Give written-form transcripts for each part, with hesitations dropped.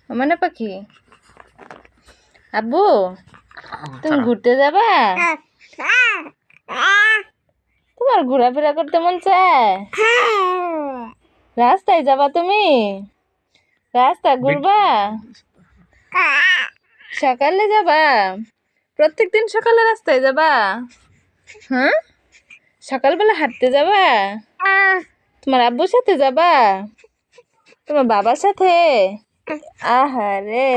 মানে পাখি আব্বু তুমি ঘুরতে যাবা? তোমার ঘোরাফেরা করতে মন চায়? রাস্তায় যাবা তুমি? রাস্তা ঘুরবা? সকালে যাবা? প্রত্যেকদিন সকালে রাস্তায় যাবা? হ্যাঁ, সকালবেলা হাঁটতে যাবা? তোমার আব্বুর সাথে যাবা? তোমার বাবার সাথে? আহারে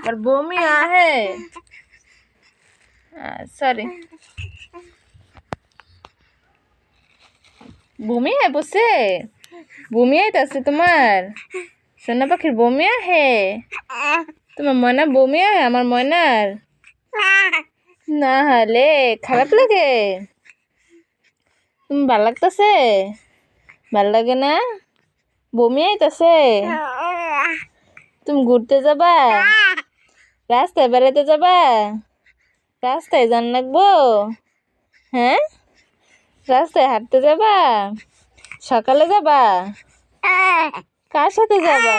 और বমি আহে সরি বমি আহে বসে বমি আইতাছে তোমার সোনা পাখির বমি আহে তোমার ময়না বমি আহে আমার ময়নার না হলে খারাপ লাগে তুমি ভাল লাগতেছে ভাল লাগে না বমি আইতাছে তুমি ঘুরতে যাবা রাস্তায় বেড়াতে যাবা রাস্তায় যান লাগবো হ্যাঁ রাস্তায় হাঁটতে যাবা সকালে যাবা কার সাথে যাবা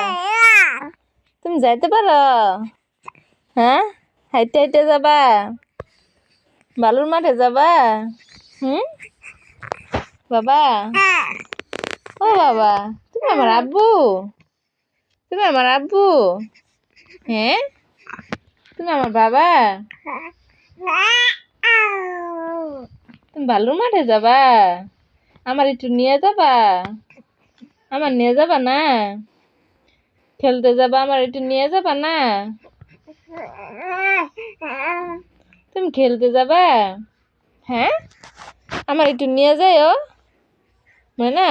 তুমি যাইতে পারো হ্যাঁ হাইটে হাইটে যাবা বালুর মাঠে যাবা বাবা ও বাবা তুমি আমার আব্বু তুমি আমার আব্বু হ্যাঁ তুমি আমার বাবা তুমি বালুর মাঠে যাবা আমার একটু নিয়ে যাবা আমার নিয়ে যাবা না খেলতে যাবা আমার একটু নিয়ে যাবা না তুমি খেলতে যাবা হ্যাঁ আমার একটু নিয়ে যাও না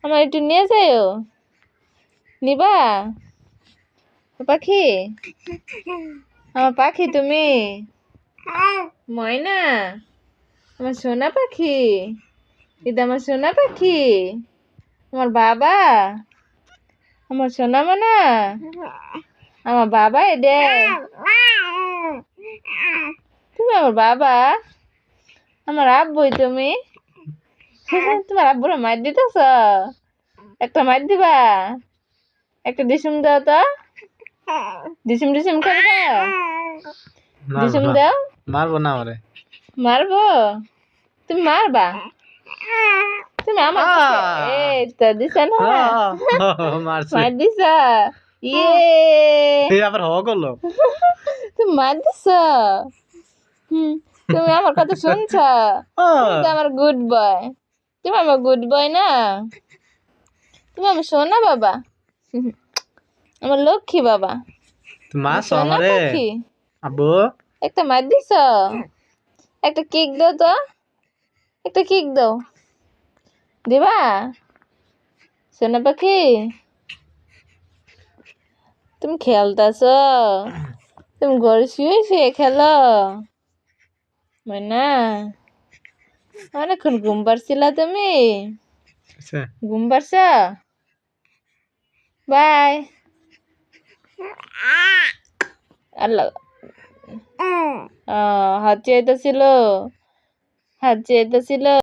আমার একটু নিয়ে যাও নিবা পাখি আমার পাখি তুমি ময়না আমার সোনা পাখি এটা আমার সোনা পাখি আমার বাবা আমার সোনা মানা আমার বাবা এডে তুমি আমার বাবা আমার আব্বুই তুমি তোমার আব্বুরা মার দিতেছ একটা মার দিবা একটা ডিসুম দাও তো ডিসুম ডিসুম করবে ডিসুম দাও মারবো না আমারে মারবো তুমি মারবা তুমি আমার এই তো দিছ না মারছে মার দিছ ইয়ে আবার হ করলো তুমি মার দিছ তুমি আমার কথা শুনছ তুমি তো আমার গুড বয় তুমি আমার গুড বয় না তুমি আমার সোনা বাবা আমার লক্ষ্মী বাবা মা সোনা আমারে পাখি আব্বু একটা মার দিছ একটা কেক দাও তো একটা কেক দাও দিবা সোনা পাখি তুমি খেলতেছ তুমি ঘরে শুয়ে শুয়ে খেলো না অনেকক্ষণ ঘুম পাড়ছিলা তুমি ঘুম পাড়ছ বাই আল্লাহ হাত চেয়েছিল হাত চেয়েছিল